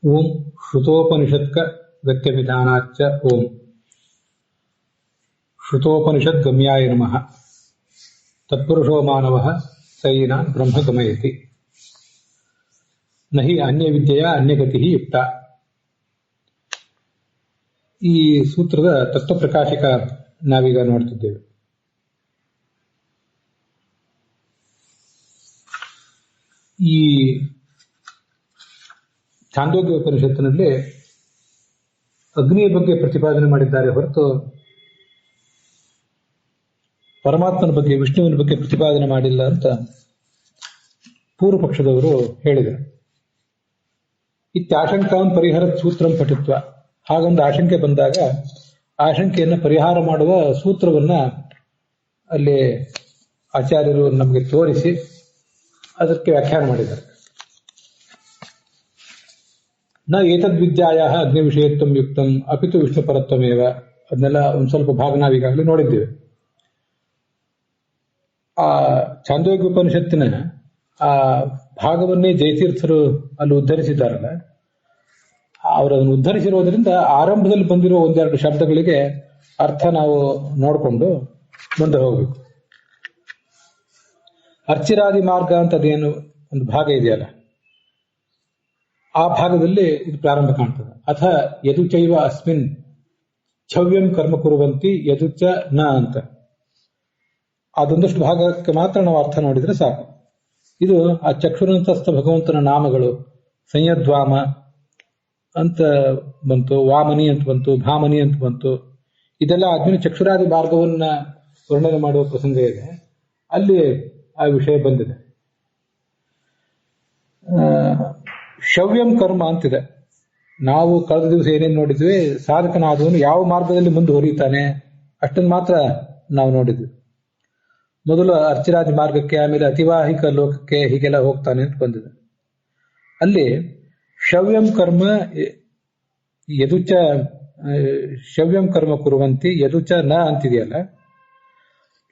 ಓಂ ಶ್ರುತೋಪನಿಷತ್ಕ ಗತ್ಯವಿಧಾನಾಚ್ಚ ಓಂ ಶ್ರುತೋಪನಿಷದ್ ಗಮ್ಯಾಯ ನಮಃ. ತತ್ಪುರುಷೋ ಮಾನವಃ ಸೈನ ಬ್ರಹ್ಮ ಗಮಯತಿ ನಹಿ ಅನ್ಯವಿದ್ಯೆಯ ಅನ್ಯಗತಿ ಯುಕ್ತ. ಈ ಸೂತ್ರದ ತತ್ವಪ್ರಕಾಶಕ ನಾವೀಗ ನೋಡ್ತಿದ್ದೇವೆ. ಈ ಛಾಂದೋಗ್ಯ ಉಪನಿಷತ್ತಿನಲ್ಲಿ ಅಗ್ನಿಯ ಬಗ್ಗೆ ಪ್ರತಿಪಾದನೆ ಮಾಡಿದ್ದಾರೆ ಹೊರತು ಪರಮಾತ್ಮನ ಬಗ್ಗೆ, ವಿಷ್ಣುವಿನ ಬಗ್ಗೆ ಪ್ರತಿಪಾದನೆ ಮಾಡಿಲ್ಲ ಅಂತ ಪೂರ್ವ ಪಕ್ಷದವರು ಹೇಳಿದರು. ಇತ್ಯಾಶಂಕಾಂ ಪರಿಹರತ್ ಸೂತ್ರಂ ಪಠಿತ್ವ. ಹಾಗೊಂದು ಆಶಂಕೆ ಬಂದಾಗ ಆಶಂಕೆಯನ್ನು ಪರಿಹಾರ ಮಾಡುವ ಸೂತ್ರವನ್ನ ಅಲ್ಲಿ ಆಚಾರ್ಯರು ನಮಗೆ ತೋರಿಸಿ ಅದಕ್ಕೆ ವ್ಯಾಖ್ಯಾನ ಮಾಡಿದ್ದಾರೆ. ನ ಏತದ್ವಿದ್ಯಾಯ ಅಗ್ನಿ ವಿಷಯತ್ವಂ ಯುಕ್ತಂ ಅಪಿತು ವಿಷ್ಣು ಪರತ್ವಮೇವ. ಅದನ್ನೆಲ್ಲ ಒಂದು ಸ್ವಲ್ಪ ಭಾಗ ನಾವೀಗಾಗಲೇ ನೋಡಿದ್ದೇವೆ. ಆ ಛಾಂದೋಗ್ಯ ಉಪನಿಷತ್ತಿನ ಆ ಭಾಗವನ್ನೇ ಜಯತೀರ್ಥರು ಅಲ್ಲಿ ಉದ್ಧರಿಸಿದ್ದಾರಲ್ಲ, ಅವರನ್ನು ಉದ್ಧರಿಸಿರೋದ್ರಿಂದ ಆರಂಭದಲ್ಲಿ ಬಂದಿರೋ ಒಂದೆರಡು ಶಬ್ದಗಳಿಗೆ ಅರ್ಥ ನಾವು ನೋಡಿಕೊಂಡು ಮುಂದೆ ಹೋಗ್ಬೇಕು. ಅರ್ಚಿರಾದಿ ಮಾರ್ಗ ಅಂತ ಅದೇನು ಒಂದು ಭಾಗ ಇದೆಯಲ್ಲ, ಆ ಭಾಗದಲ್ಲಿ ಇದು ಪ್ರಾರಂಭ ಕಾಣ್ತದೆ. ಅಥ ಯದುಚೈವ ಅಸ್ಮಿನ್ ಛವ್ಯಂ ಕರ್ಮ ಕುರುವಂತಿ ಯದುಚ ನ ಅಂತ. ಅದೊಂದಷ್ಟು ಭಾಗಕ್ಕೆ ಮಾತ್ರ ನಾವು ಅರ್ಥ ನೋಡಿದ್ರೆ ಸಾಕು. ಇದು ಆ ಚಕ್ಷುರಂತಸ್ಥ ಭಗವಂತನ ನಾಮಗಳು. ಸಂಯದ್ವಾಮ ಅಂತ ಬಂತು, ವಾಮನಿ ಅಂತ ಬಂತು, ಭಾಮನಿ ಅಂತ ಬಂತು. ಇದೆಲ್ಲ ಆದ್ಮೇಲೆ ಚಕ್ಷುರಾದಿ ಮಾರ್ಗವನ್ನ ವರ್ಣನೆ ಮಾಡುವ ಪ್ರಸಂಗ ಇದೆ. ಅಲ್ಲಿ ಆ ವಿಷಯ ಬಂದಿದೆ. ಶವ್ಯಂ ಕರ್ಮ ಅಂತಿದೆ. ನಾವು ಕಳೆದ ದಿವಸ ಏನೇನು ನೋಡಿದ್ವಿ, ಸಾಧಕನಾದವನು ಯಾವ ಮಾರ್ಗದಲ್ಲಿ ಮುಂದುವರಿತಾನೆ ಅಷ್ಟನ್ನು ಮಾತ್ರ ನಾವು ನೋಡಿದ್ವಿ. ಮೊದಲು ಅರ್ಚಿರಾದಿ ಮಾರ್ಗಕ್ಕೆ, ಆಮೇಲೆ ಅತಿವಾಹಿಕ ಲೋಕಕ್ಕೆ ಹೀಗೆಲ್ಲ ಹೋಗ್ತಾನೆ ಅಂತ ಬಂದಿದೆ. ಅಲ್ಲಿ ಶವ್ಯಂ ಕರ್ಮ ಯದುಚ ಶವ್ಯಂ ಕರ್ಮ ಕುರುವಂತಿ ಯದುಚ ನ ಅಂತಿದೆಯಲ್ಲ,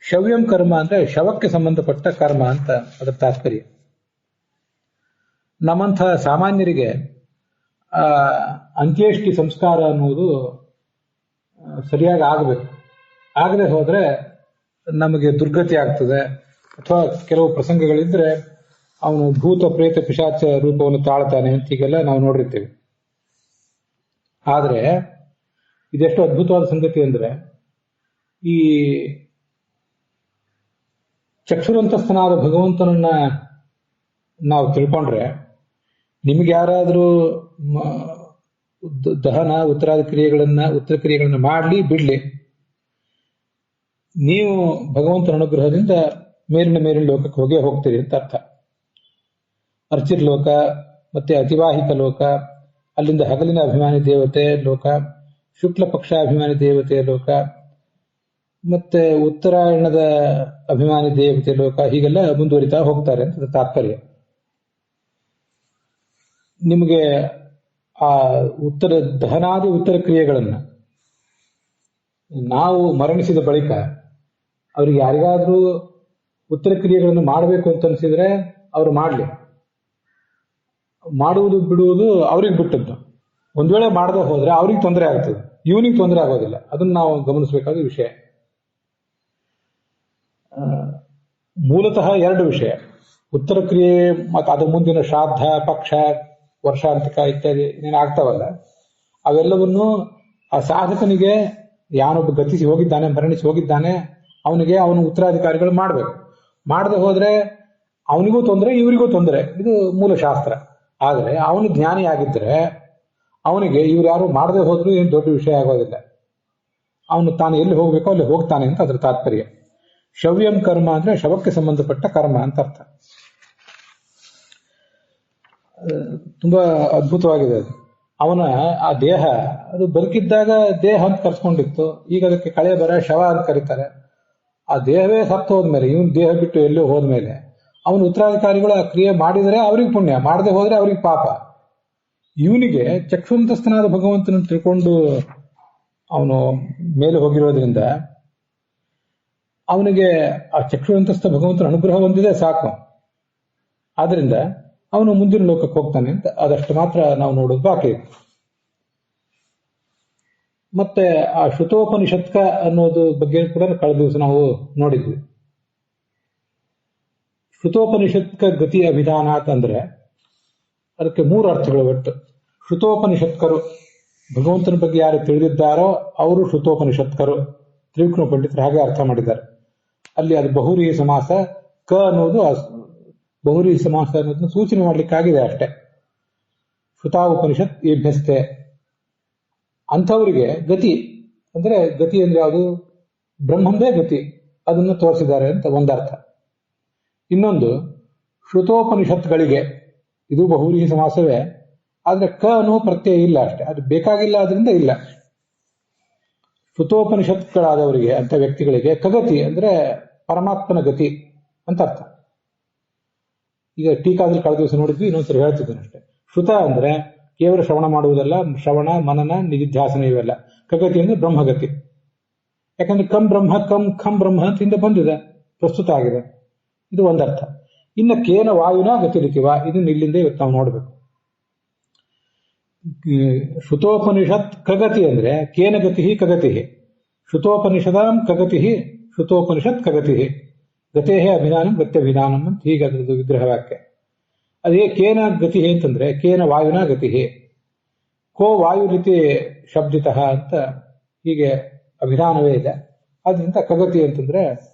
ಶವ್ಯಂ ಕರ್ಮ ಅಂದ್ರೆ ಶವಕ್ಕೆ ಸಂಬಂಧಪಟ್ಟ ಕರ್ಮ ಅಂತ ಅದರ ತಾತ್ಪರ್ಯ. ನಮ್ಮಂಥ ಸಾಮಾನ್ಯರಿಗೆ ಅಂತ್ಯೇಷ್ಟಿ ಸಂಸ್ಕಾರ ಅನ್ನುವುದು ಸರಿಯಾಗಿ ಆಗಬೇಕು. ಆಗದೆ ಹೋದ್ರೆ ನಮಗೆ ದುರ್ಗತಿ ಆಗ್ತದೆ. ಅಥವಾ ಕೆಲವು ಪ್ರಸಂಗಗಳಿದ್ರೆ ಅವನು ಭೂತ ಪ್ರೇತ ಪಿಶಾಚ ರೂಪವನ್ನು ತಾಳ್ತಾನೆ ಅಂತ ಹೀಗೆಲ್ಲ ನಾವು ನೋಡಿರ್ತೇವೆ. ಆದರೆ ಇದೆಷ್ಟು ಅದ್ಭುತವಾದ ಸಂಗತಿ ಅಂದ್ರೆ, ಈ ಚಕ್ಷುರಂತಸ್ಥನಾದ ಭಗವಂತನನ್ನ ನಾವು ತಿಳ್ಕೊಂಡ್ರೆ, ನಿಮ್ಗೆ ಯಾರಾದರೂ ದಹನ ಉತ್ತರ ಕ್ರಿಯೆಗಳನ್ನ ಮಾಡಲಿ ಬಿಡ್ಲಿ, ನೀವು ಭಗವಂತನ ಅನುಗ್ರಹದಿಂದ ಮೇಲಿನ ಲೋಕಕ್ಕೆ ಹೋಗೇ ಹೋಗ್ತೀರಿ ಅಂತ ಅರ್ಥ. ಅರ್ಚಿರ್ ಲೋಕ ಮತ್ತೆ ಅತಿವಾಹಿಕ ಲೋಕ, ಅಲ್ಲಿಂದ ಹಗಲಿನ ಅಭಿಮಾನಿ ದೇವತೆ ಲೋಕ, ಶುಕ್ಲ ಪಕ್ಷ ಅಭಿಮಾನಿ ದೇವತೆ ಲೋಕ, ಮತ್ತೆ ಉತ್ತರಾಯಣದ ಅಭಿಮಾನಿ ದೇವತೆ ಲೋಕ, ಹೀಗೆಲ್ಲ ಮುಂದುವರಿತಾ ಹೋಗ್ತಾರೆ ಅಂತ ತಾತ್ಪರ್ಯ. ನಿಮಗೆ ಆ ದಹನಾದಿ ಉತ್ತರ ಕ್ರಿಯೆಗಳನ್ನ ನಾವು ಮರಣಿಸಿದ ಬಳಿಕ ಅವ್ರಿಗೆ ಯಾರಿಗಾದ್ರೂ ಉತ್ತರ ಕ್ರಿಯೆಗಳನ್ನು ಮಾಡಬೇಕು ಅಂತ ಅನಿಸಿದ್ರೆ ಅವರು ಮಾಡಲಿ. ಮಾಡುವುದು ಬಿಡುವುದು ಅವ್ರಿಗೆ ಬಿಟ್ಟದ್ದು. ಒಂದ್ ವೇಳೆ ಮಾಡದೆ ಹೋದ್ರೆ ಅವ್ರಿಗೆ ತೊಂದರೆ ಆಗ್ತದೆ, ಇವನಿಗೆ ತೊಂದರೆ ಆಗೋದಿಲ್ಲ. ಅದನ್ನ ನಾವು ಗಮನಿಸಬೇಕಾದ ವಿಷಯ. ಮೂಲತಃ ಎರಡು ವಿಷಯ, ಉತ್ತರ ಕ್ರಿಯೆ ಮತ್ತು ಅದ್ರ ಮುಂದಿನ ಶ್ರಾದ್ದ, ಪಕ್ಷ, ವರ್ಷಾಂತಿಕ ಇತ್ಯಾದಿ ಏನೇನು ಆಗ್ತಾವಲ್ಲ, ಅವೆಲ್ಲವನ್ನು ಆ ಸಾಧಕನಿಗೆ ಯಾನೊಬ್ಬ ಗತಿಸಿ ಹೋಗಿದ್ದಾನೆ, ಮರಣಿಸಿ ಹೋಗಿದ್ದಾನೆ, ಅವನಿಗೆ ಅವನ ಉತ್ತರಾಧಿಕಾರಿಗಳು ಮಾಡಬೇಕು. ಮಾಡದೆ ಹೋದ್ರೆ ಅವನಿಗೂ ತೊಂದರೆ, ಇವರಿಗೂ ತೊಂದರೆ. ಇದು ಮೂಲ ಶಾಸ್ತ್ರ. ಆದರೆ ಅವನು ಜ್ಞಾನಿ ಆಗಿದ್ರೆ ಅವನಿಗೆ ಇವ್ರು ಯಾರು ಮಾಡದೆ ಹೋದ್ರೂ ಏನು ದೊಡ್ಡ ವಿಷಯ ಆಗೋದಿಲ್ಲ. ಅವನು ತಾನು ಎಲ್ಲಿ ಹೋಗ್ಬೇಕೋ ಅಲ್ಲಿ ಹೋಗ್ತಾನೆ ಅಂತ ಅದ್ರ ತಾತ್ಪರ್ಯ. ಶವ್ಯಂ ಕರ್ಮ ಅಂದ್ರೆ ಶವಕ್ಕೆ ಸಂಬಂಧಪಟ್ಟ ಕರ್ಮ ಅಂತ ಅರ್ಥ. ತುಂಬಾ ಅದ್ಭುತವಾಗಿದೆ ಅದು. ಅವನ ಆ ದೇಹ ಅದು ಬದುಕಿದ್ದಾಗ ದೇಹ ಅಂತ ಕರ್ಸ್ಕೊಂಡಿತ್ತು. ಈಗ ಅದಕ್ಕೆ ಕಳೆ ಬರ ಶವ ಅಂತ ಕರೀತಾರೆ. ಆ ದೇಹವೇ ಸತ್ತು ಹೋದ್ಮೇಲೆ, ಇವನ್ ದೇಹ ಬಿಟ್ಟು ಎಲ್ಲೋ ಹೋದ್ಮೇಲೆ ಅವನ ಉತ್ತರಾಧಿಕಾರಿಗಳು ಆ ಕ್ರಿಯೆ ಮಾಡಿದರೆ ಅವ್ರಿಗೆ ಪುಣ್ಯ, ಮಾಡದೆ ಹೋದ್ರೆ ಅವ್ರಿಗೆ ಪಾಪ. ಇವನಿಗೆ ಚಕ್ಷುಂತಸ್ಥನಾದ ಭಗವಂತನ ತಿಳ್ಕೊಂಡು ಅವನು ಮೇಲೆ ಹೋಗಿರೋದ್ರಿಂದ ಅವನಿಗೆ ಆ ಚಕ್ಷುರಂತಸ್ಥ ಭಗವಂತನ ಅನುಗ್ರಹ ಹೊಂದಿದೆ ಸಾಕು. ಆದ್ರಿಂದ ಅವನು ಮುಂದಿನ ಲೋಕಕ್ಕೆ ಹೋಗ್ತಾನೆ ಅಂತ ಅದಷ್ಟು ಮಾತ್ರ ನಾವು ನೋಡೋದು ಬಾಕಿ ಇದೆ. ಮತ್ತೆ ಆ ಶ್ರುತೋಪನಿಷತ್ಕ ಅನ್ನೋದು ಬಗ್ಗೆ ಕೂಡ ಕಳೆದ ದಿವಸ ನಾವು ನೋಡಿದ್ವಿ. ಶ್ರುತೋಪನಿಷತ್ಕ ಗತಿ ಅಭಿಧಾನಾತ್ ಅಂದ್ರೆ ಅದಕ್ಕೆ 3 ಅರ್ಥಗಳು. ಒಟ್ಟು ಶ್ರುತೋಪನಿಷತ್ಕರು, ಭಗವಂತನ ಬಗ್ಗೆ ಯಾರು ತಿಳಿದಿದ್ದಾರೋ ಅವರು ಶ್ರುತೋಪನಿಷತ್ಕರು. ತ್ರಿವಿಕ್ರಮ ಪಂಡಿತರು ಹಾಗೆ ಅರ್ಥ ಮಾಡಿದ್ದಾರೆ. ಅಲ್ಲಿ ಅದು ಬಹುರಿ ಸಮಾಸ. ಕ ಅನ್ನೋದು ಬಹುರಿ ಸಮಾಸ ಅನ್ನೋದನ್ನು ಸೂಚನೆ ಮಾಡಲಿಕ್ಕಾಗಿದೆ ಅಷ್ಟೇ. ಶ್ರುತಾ ಉಪನಿಷತ್ ಏಭ್ಯಸ್ತೆ ಅಂಥವರಿಗೆ ಗತಿ ಅಂದ್ರೆ ಯಾವುದು? ಬ್ರಹ್ಮಂದೇ ಗತಿ, ಅದನ್ನು ತೋರಿಸಿದ್ದಾರೆ ಅಂತ ಒಂದರ್ಥ. ಇನ್ನೊಂದು ಶ್ರುತೋಪನಿಷತ್ಗಳಿಗೆ, ಇದು ಬಹುರಿ ಸಮಾಸವೇ, ಆದ್ರೆ ಕ ಅನ್ನೋ ಪ್ರತ್ಯಯ ಇಲ್ಲ ಅಷ್ಟೇ, ಅದು ಬೇಕಾಗಿಲ್ಲ, ಅದರಿಂದ ಇಲ್ಲ. ಶ್ರುತೋಪನಿಷತ್ಗಳಾದವರಿಗೆ ಅಂತ ವ್ಯಕ್ತಿಗಳಿಗೆ ಕಗತಿ ಅಂದ್ರೆ ಪರಮಾತ್ಮನ ಗತಿ ಅಂತ ಅರ್ಥ. ಈಗ ಟೀಕಾದಲ್ಲಿ ಕಳೆದ ದಿವಸ ನೋಡಿದ್ವಿ, ಇನ್ನೊಂದ್ಸರಿ ಹೇಳ್ತಿದ್ದೇನೆ ಅಷ್ಟೇ. ಶ್ರುತ ಅಂದ್ರೆ ಕೇವಲ ಶ್ರವಣ ಮಾಡುವುದಲ್ಲ, ಶ್ರವಣ ಮನನ ನಿಧಿಧ್ಯಾಸನ ಇವೆಲ್ಲ. ಕಗತಿ ಅಂದ್ರೆ ಬ್ರಹ್ಮಗತಿ. ಯಾಕಂದ್ರೆ ಕಂ ಬ್ರಹ್ಮ ಖಂ ಬ್ರಹ್ಮ ಅಂತ ಹಿಂದೆ ಬಂದಿದೆ, ಪ್ರಸ್ತುತ ಆಗಿದೆ. ಇದು ಒಂದರ್ಥ. ಇನ್ನು ಕೇನ ವಾಯುನ ಗತಿರಿತಿವ, ಇದನ್ನ ಇಲ್ಲಿಂದ ಇವತ್ತು ನಾವು ನೋಡ್ಬೇಕು. ಶ್ರುತೋಪನಿಷತ್ ಕಗತಿ ಅಂದ್ರೆ ಕೇನ ಗತಿ ಕಗತಿ, ಶ್ರುತೋಪನಿಷದಾಂ ಕಗತಿ ಶ್ರುತೋಪನಿಷತ್ ಕಗತಿ, ಗತೇ ಅಭಿಧಾನಂ ಗತ್ಯಭಿಧಾನಂ ಅಂತ ಹೀಗೆ ಅದರದ್ದು ವಿಗ್ರಹ ವಾಕ್ಯ. ಅದೇ ಕೇನ ಗತಿ ಅಂತಂದ್ರೆ ಕೇನ ವಾಯುನ ಗತಿ, ಕೋ ವಾಯು ರೀತಿ ಶಬ್ದಿತಃ ಅಂತ ಹೀಗೆ ಅಭಿಧಾನವೇ ಇದೆ. ಆದ್ರಿಂದ ಕಗತಿ ಅಂತಂದ್ರೆ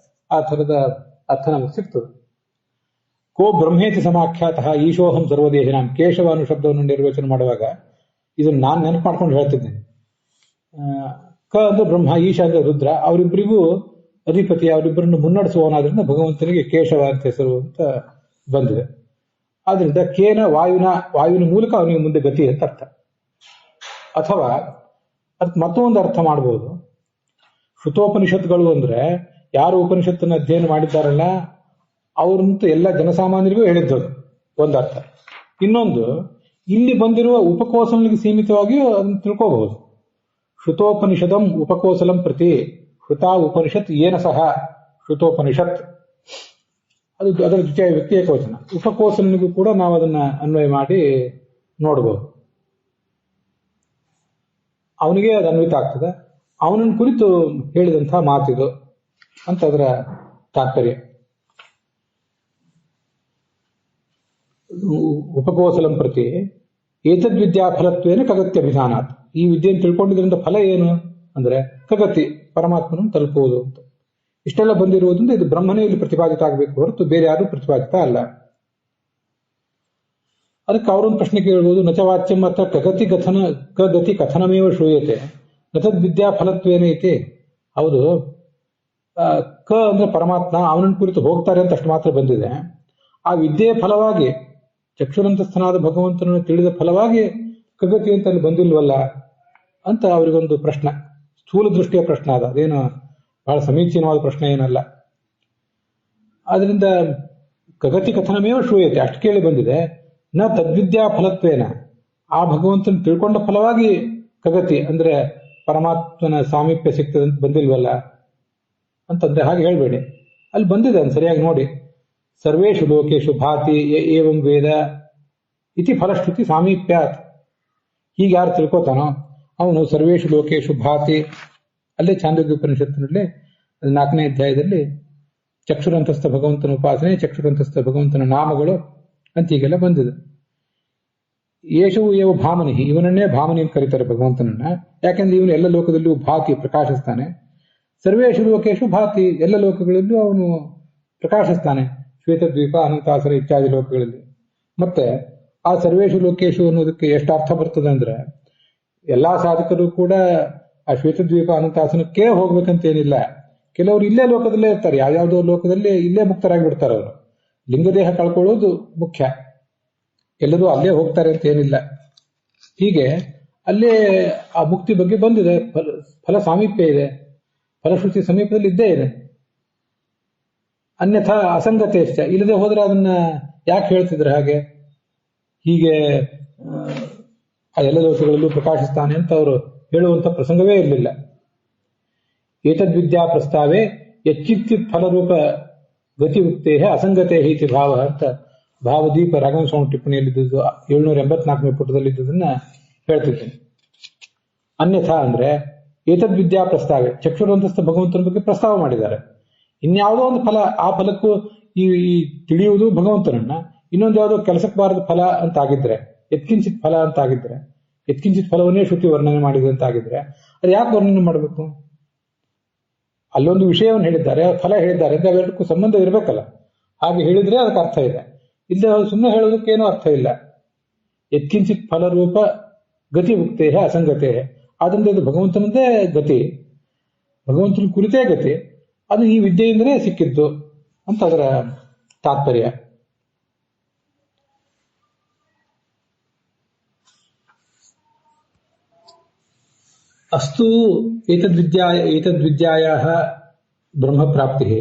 ಆ ಥರದ ಅರ್ಥ ನಮಗೆ ಸಿಗ್ತದೆ. ಕೋ ಬ್ರಹ್ಮೇತಿ ಸಮಾಖ್ಯಾತಃ ಈಶೋಹಂ ಸರ್ವದೇಹಿನಾಂ, ಕೇಶವ ಅನ್ನೋ ಶಬ್ದವನ್ನು ನಿರ್ವಚನ ಮಾಡುವಾಗ ಇದನ್ನು ನಾನು ನೆನಪು ಮಾಡ್ಕೊಂಡು ಹೇಳ್ತಿದ್ದೇನೆ. ಕ ಅಂದ್ರೆ ಬ್ರಹ್ಮ, ಈಶ ಅಂದ್ರೆ ರುದ್ರ, ಅವರಿಬ್ಬರಿಗೂ ಅಧಿಪತಿ, ಅವರಿಬ್ಬರನ್ನು ಮುನ್ನಡೆಸುವವನಾದ್ರಿಂದ ಭಗವಂತನಿಗೆ ಕೇಶವ ಅಂತ ಹೆಸರು ಅಂತ ಬಂದಿದೆ. ಆದ್ರಿಂದ ಕೇನ ವಾಯುವಿನ ಮೂಲಕ ಅವನಿಗೆ ಮುಂದೆ ಗತಿ ಅಂತ ಅರ್ಥ. ಅಥವಾ ಅದಕ್ಕೆ ಮತ್ತೊಂದು ಅರ್ಥ ಮಾಡಬಹುದು. ಶ್ರುತೋಪನಿಷತ್ಗಳು ಅಂದ್ರೆ ಯಾರು ಉಪನಿಷತ್ತನ್ನು ಅಧ್ಯಯನ ಮಾಡಿದ್ದಾರಲ್ಲ ಅವರಂತೂ ಎಲ್ಲ ಜನಸಾಮಾನ್ಯರಿಗೂ ಹೇಳಿದ್ದದು ಒಂದರ್ಥ. ಇನ್ನೊಂದು, ಇಲ್ಲಿ ಬಂದಿರುವ ಉಪಕೋಸಲಿಗೆ ಸೀಮಿತವಾಗಿಯೂ ಅದನ್ನು ತಿಳ್ಕೋಬಹುದು. ಶ್ರುತೋಪನಿಷದಂ ಉಪಕೋಸಲಂ ಪ್ರತಿ ಶ್ರುತಾ ಉಪನಿಷತ್ ಏನ ಸಹ ಶ್ರುತೋಪನಿಷತ್, ಅದು ಅದರ ಜೊತೆ ವ್ಯಕ್ತಿಯಕ ವಚನ. ಉಪಕೋಸಲನಿಗೂ ಕೂಡ ನಾವು ಅದನ್ನ ಅನ್ವಯ ಮಾಡಿ ನೋಡಬಹುದು. ಅವನಿಗೆ ಅದು ಅನ್ವಿತ ಆಗ್ತದೆ. ಅವನನ್ನು ಕುರಿತು ಹೇಳಿದಂತಹ ಮಾತಿದು ಅಂತ ಅದರ ತಾತ್ಪರ್ಯ. ಉಪಕೋಸಲಂ ಪ್ರತಿ ಏತದ್ವಿದ್ಯಾ ಫಲತ್ವೇನ ಕಗತ್ಯ ಅಭಿಧಾನಾತ್, ಈ ವಿದ್ಯೆಯನ್ನು ತಿಳ್ಕೊಂಡಿದ್ರಿಂದ ಫಲ ಏನು ಅಂದ್ರೆ ಕಗತಿ, ಪರಮಾತ್ಮನನ್ನು ತಲುಪುವುದು ಅಂತ. ಇಷ್ಟೆಲ್ಲ ಬಂದಿರುವುದರಿಂದ ಇದು ಬ್ರಹ್ಮನೇ ಇಲ್ಲಿ ಪ್ರತಿಪಾದಿತ ಆಗಬೇಕು ಹೊರತು ಬೇರೆ ಯಾರು ಪ್ರತಿಪಾದಿತ ಅಲ್ಲ. ಅದಕ್ಕೆ ಅವರೊಂದು ಪ್ರಶ್ನೆ ಕೇಳಬಹುದು, ನಚವಾಚ್ಯಂ ಅತ್ರ ಕಗತಿ ಕಥನಮೇವ ಶ್ರೂಯತೆ ನತದ್ವಿದ್ಯಾ ಫಲತ್ವೇನ ಐತಿ. ಹೌದು, ಕ ಅಂದ್ರೆ ಪರಮಾತ್ಮ, ಅವನನ್ನು ಕುರಿತು ಹೋಗ್ತಾರೆ ಅಂತ ಅಷ್ಟು ಮಾತ್ರ ಬಂದಿದೆ. ಆ ವಿದ್ಯೆಯ ಫಲವಾಗಿ ಚಕ್ಷುರಂತಸ್ಥನಾದ ಭಗವಂತನನ್ನು ತಿಳಿದ ಫಲವಾಗಿ ಕಗತಿ ಅಂತ ಅಲ್ಲಿ ಬಂದಿಲ್ವಲ್ಲ ಅಂತ ಅವರಿಗೊಂದು ಪ್ರಶ್ನೆ, ಸ್ಥೂಲ ದೃಷ್ಟಿಯ ಪ್ರಶ್ನೆ. ಅದೇನು ಬಹಳ ಸಮೀಚೀನವಾದ ಪ್ರಶ್ನೆ ಏನಲ್ಲ. ಆದ್ರಿಂದ ಕಗತಿ ಕಥನಮೇವ ಶ್ರೂಯತೆ ಅಷ್ಟು ಕೇಳಿ ಬಂದಿದೆ. ನ ತದ್ವಿದ್ಯಾ ಫಲತ್ವೇನ, ಆ ಭಗವಂತನ ತಿಳ್ಕೊಂಡ ಫಲವಾಗಿ ಕಗತಿ ಅಂದ್ರೆ ಪರಮಾತ್ಮನ ಸಾಮೀಪ್ಯ ಸಿಗ್ತದಂತ ಬಂದಿಲ್ವಲ್ಲ ಅಂತಂದ್ರೆ ಹಾಗೆ ಹೇಳ್ಬೇಡಿ. ಅಲ್ಲಿ ಬಂದಿದೆ ಅಂತ ಸರಿಯಾಗಿ ನೋಡಿ. ಸರ್ವೇಷು ಲೋಕೇಶು ಭಾತಿ ಏವಂ ವೇದ ಇತಿ ಫಲಶ್ರುತಿ ಸಾಮೀಪ್ಯಾತ್. ಹೀಗೆ ಯಾರು ತಿಳ್ಕೋತಾನೋ ಅವನು ಸರ್ವೇಷು ಲೋಕೇಶು ಭಾತಿ, ಅಲ್ಲೇ ಛಾಂದೋಗ್ಯ ಉಪನಿಷತ್ತಿನಲ್ಲಿ 4ನೇ ಅಧ್ಯಾಯದಲ್ಲಿ ಚಕ್ಷುರಂತಸ್ಥ ಭಗವಂತನ ಉಪಾಸನೆ, ಚಕ್ಷುರಂತಸ್ಥ ಭಗವಂತನ ನಾಮಗಳು ಅಂತ ಹೀಗೆಲ್ಲ ಬಂದಿದೆ. ಯೇಷವು ಏವ ಭಾಮನಿ, ಇವನನ್ನೇ ಭಾಮನಿ ಅಂತ ಕರೀತಾರೆ ಭಗವಂತನನ್ನ. ಯಾಕೆಂದ್ರೆ ಇವನು ಎಲ್ಲ ಲೋಕದಲ್ಲೂ ಭಾತಿ ಪ್ರಕಾಶಿಸ್ತಾನೆ. ಸರ್ವೇಷು ಲೋಕೇಶು ಭಾತಿ, ಎಲ್ಲ ಲೋಕಗಳಲ್ಲೂ ಅವನು ಪ್ರಕಾಶಿಸ್ತಾನೆ, ಶ್ವೇತದ್ವೀಪ ಅನಂತಾಸರ ಇತ್ಯಾದಿ ಲೋಕಗಳಲ್ಲಿ. ಮತ್ತೆ ಆ ಸರ್ವೇಷು ಲೋಕೇಶು ಅನ್ನೋದಕ್ಕೆ ಎಷ್ಟು ಅರ್ಥ ಬರ್ತದೆ ಅಂದ್ರೆ, ಎಲ್ಲಾ ಸಾಧಕರು ಕೂಡ ಆ ಶ್ವೇತದ್ವೀಪ ಅನಂತಾಸನಕ್ಕೆ ಹೋಗ್ಬೇಕಂತ ಏನಿಲ್ಲ. ಕೆಲವರು ಇಲ್ಲೇ ಲೋಕದಲ್ಲೇ ಇರ್ತಾರೆ, ಯಾವ್ಯಾವುದೋ ಲೋಕದಲ್ಲಿ ಇಲ್ಲೇ ಮುಕ್ತರಾಗಿ ಬಿಡ್ತಾರೆ. ಅವರು ಲಿಂಗದೇಹ ಕಳ್ಕೊಳ್ಳೋದು ಮುಖ್ಯ, ಎಲ್ಲರೂ ಅಲ್ಲೇ ಹೋಗ್ತಾರೆ ಅಂತ ಏನಿಲ್ಲ. ಹೀಗೆ ಅಲ್ಲೇ ಆ ಮುಕ್ತಿ ಬಗ್ಗೆ ಬಂದಿದೆ. ಫಲ ಸಾಮೀಪ್ಯ ಇದೆ, ಫಲಶ್ರುತಿ ಸಮೀಪದಲ್ಲಿ ಇದ್ದೇ ಇದೆ. ಅನ್ಯಥಾ ಅಸಂಗತೆ ಇಷ್ಟ, ಇಲ್ಲದೆ ಹೋದ್ರೆ ಅದನ್ನ ಯಾಕೆ ಹೇಳ್ತಿದ್ರೆ ಹಾಗೆ? ಹೀಗೆ ಆ ಎಲ್ಲ ಲೋಕಗಳಲ್ಲೂ ಪ್ರಕಾಶಿಸ್ತಾನೆ ಅಂತ ಅವರು ಹೇಳುವಂತ ಪ್ರಸಂಗವೇ ಇರಲಿಲ್ಲ. ಏತದ್ವಿದ್ಯಾ ಪ್ರಸ್ತಾವೇ ಯಚ್ಚಿತ್ ಫಲರೂಪ ಗತಿ ಉಕ್ತೇ ಅಸಂಗತೆ ಹೀತಿ ಭಾವ ಅಂತ ಭಾವದೀಪ ರಾಘವೇಂದ್ರ ಸ್ವಾಮಿ ಟಿಪ್ಪಣಿಯಲ್ಲಿದ್ದು 784ನೇ ಪುಟದಲ್ಲಿದ್ದುದನ್ನ ಹೇಳ್ತಿದ್ದೇನೆ. ಅನ್ಯಥಾ ಅಂದ್ರೆ ಏತದ್ವಿದ್ಯಾ ಪ್ರಸ್ತಾವ, ಚಕ್ಷುರಂತಸ್ಥ ಭಗವಂತನ ಬಗ್ಗೆ ಪ್ರಸ್ತಾವ ಮಾಡಿದ್ದಾರೆ. ಇನ್ಯಾವುದೋ ಒಂದು ಫಲ, ಆ ಫಲಕ್ಕೂ ಈ ತಿಳಿಯುವುದು ಭಗವಂತನನ್ನ, ಇನ್ನೊಂದು ಯಾವುದೋ ಕೆಲಸಕ್ಕೆ ಬಾರದ ಫಲ ಅಂತಾಗಿದ್ರೆ, ಎತ್ಕಿಂಚಿತ್ ಫಲ ಅಂತಾಗಿದ್ರೆ, ಎತ್ಕಿಂಚಿತ್ ಫಲವನ್ನೇ ಶ್ರುತಿ ವರ್ಣನೆ ಮಾಡಿದೆ ಅಂತಾಗಿದ್ರೆ ಅದು ಯಾಕೆ ವರ್ಣನೆ ಮಾಡಬೇಕು? ಅಲ್ಲೊಂದು ವಿಷಯವನ್ನು ಹೇಳಿದ್ದಾರೆ, ಫಲ ಹೇಳಿದ್ದಾರೆ ಅಂದ್ರೆ ಅವೆರಡಕ್ಕೂ ಸಂಬಂಧ ಇರಬೇಕಲ್ಲ. ಹಾಗೆ ಹೇಳಿದ್ರೆ ಅದಕ್ಕೆ ಅರ್ಥ ಇದೆ, ಇಲ್ಲ ಸುಮ್ಮನೆ ಹೇಳೋದಕ್ಕೇನೂ ಅರ್ಥ ಇಲ್ಲ. ಎತ್ಕಿಂಚಿತ್ ಫಲರೂಪ ಗತಿ ಮುಕ್ತೇ ಅಸಂಗತೆ, ಆದ್ರಿಂದ ಇದು ಭಗವಂತನದೇ ಗತಿ, ಭಗವಂತನ ಕುರಿತೇ ಗತಿ, ಅದು ಈ ವಿದ್ಯೆಯಿಂದಲೇ ಸಿಕ್ಕಿದ್ದು ಅಂತ ಅದರ ತಾತ್ಪರ್ಯ. ಅಸ್ತು ಏತದ್ವಿದ್ಯಾಯಾಃ ಬ್ರಹ್ಮಪ್ರಾಪ್ತಿಃ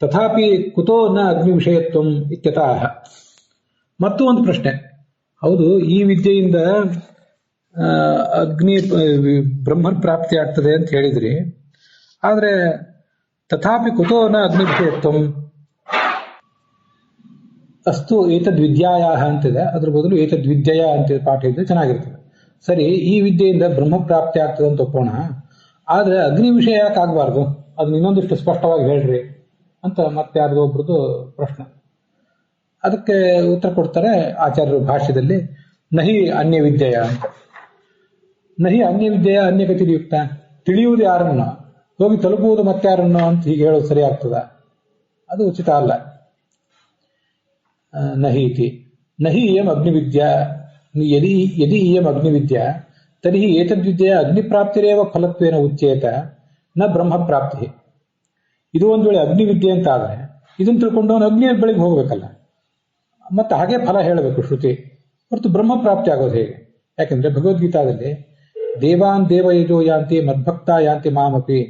ತಥಾಪಿ ಕುತೋ ನ ಅಗ್ನಿವಿಷಯತ್ವಂ ಇತ್ಯತಃ. ಮತ್ತು ಒಂದು ಪ್ರಶ್ನೆ, ಹೌದು ಈ ವಿದ್ಯೆಯಿಂದ ಬ್ರಹ್ಮನ್ ಪ್ರಾಪ್ತಿ ಆಗ್ತದೆ ಅಂತ ಹೇಳಿದ್ರಿ, ಆದ್ರೆ ತಥಾಪಿ ಕುತೋ ನ ಅಗ್ನಿವಿಷಯತ್ವಂ, ಅಸ್ತು ಏತದ್ವಿದ್ಯಾಯಾಃ ಅಂತಿದೆ, ಅದ್ರ ಬದಲು ಏತದ್ವಿದ್ಯೆಯ ಅಂತ ಪಾಠ ಇದ್ರೆ ಚೆನ್ನಾಗಿರ್ತದೆ. ಸರಿ, ಈ ವಿದ್ಯೆಯಿಂದ ಬ್ರಹ್ಮ ಪ್ರಾಪ್ತಿ ಆಗ್ತದೆ ಅಂತ ಒಪ್ಪೋಣ, ಆದ್ರೆ ಅಗ್ನಿ ವಿಷಯ ಯಾಕೆ ಆಗ್ಬಾರ್ದು? ಅದನ್ನ ಇನ್ನೊಂದಿಷ್ಟು ಸ್ಪಷ್ಟವಾಗಿ ಹೇಳ್ರಿ ಅಂತ ಮತ್ತೆ ಯಾರ್ದೋ ಒಬ್ರದ್ದು ಪ್ರಶ್ನೆ. ಅದಕ್ಕೆ ಉತ್ತರ ಕೊಡ್ತಾರೆ ಆಚಾರ್ಯರು ಭಾಷ್ಯದಲ್ಲಿ, ನಹಿ ಅನ್ಯ ವಿದ್ಯೆಯ ಅಂತ. ನಹಿ ಅನ್ಯ ವಿದ್ಯೆಯ ಅನ್ಯಗತಿಯುಕ್ತ, ತಿಳಿಯುವುದು ಯಾರನ್ನ, ಹೋಗಿ ತಲುಪುವುದು ಮತ್ತಾರನ್ನ ಅಂತ ಹೀಗೆ ಹೇಳೋದು ಸರಿ ಆಗ್ತದ? ಅದು ಉಚಿತ ಅಲ್ಲ. ನಹಿ ಇತಿ ನಹಿ ಇಯಂ ಅಗ್ನಿವಿದ್ಯಾ, ಯದಿ ಇಯಂ ಅಗ್ನಿವಿದ್ಯಾ ತರ್ಹಿ ಏತದ್ವಿದ್ಯೆಯ ಅಗ್ನಿಪ್ರಾಪ್ತಿರೇವ ಫಲತ್ವೇನ ಉಚ್ಯೇತ ನ ಬ್ರಹ್ಮ ಪ್ರಾಪ್ತಿ. ಇದು ಒಂದು ವೇಳೆ ಅಗ್ನಿವಿದ್ಯೆ ಅಂತ ಆದ್ರೆ ಇದನ್ನು ತಿಳ್ಕೊಂಡು ಅವನು ಅಗ್ನಿಯ ಬೆಳಗ್ಗೆ ಹೋಗ್ಬೇಕಲ್ಲ, ಮತ್ತೆ ಹಾಗೆ ಫಲ ಹೇಳಬೇಕು ಶ್ರುತಿ, ಹೊರತು ಬ್ರಹ್ಮ ಪ್ರಾಪ್ತಿ ಆಗೋದು ಹೇಗೆ? ಯಾಕಂದ್ರೆ ಭಗವದ್ಗೀತಾದಲ್ಲಿ ದೇವಾನ್ ದೇವಯಜೋ ಯಾಂತಿ ಮದ್ಭಕ್ತ ಯಾಂತಿ ಮಾಮಪಿ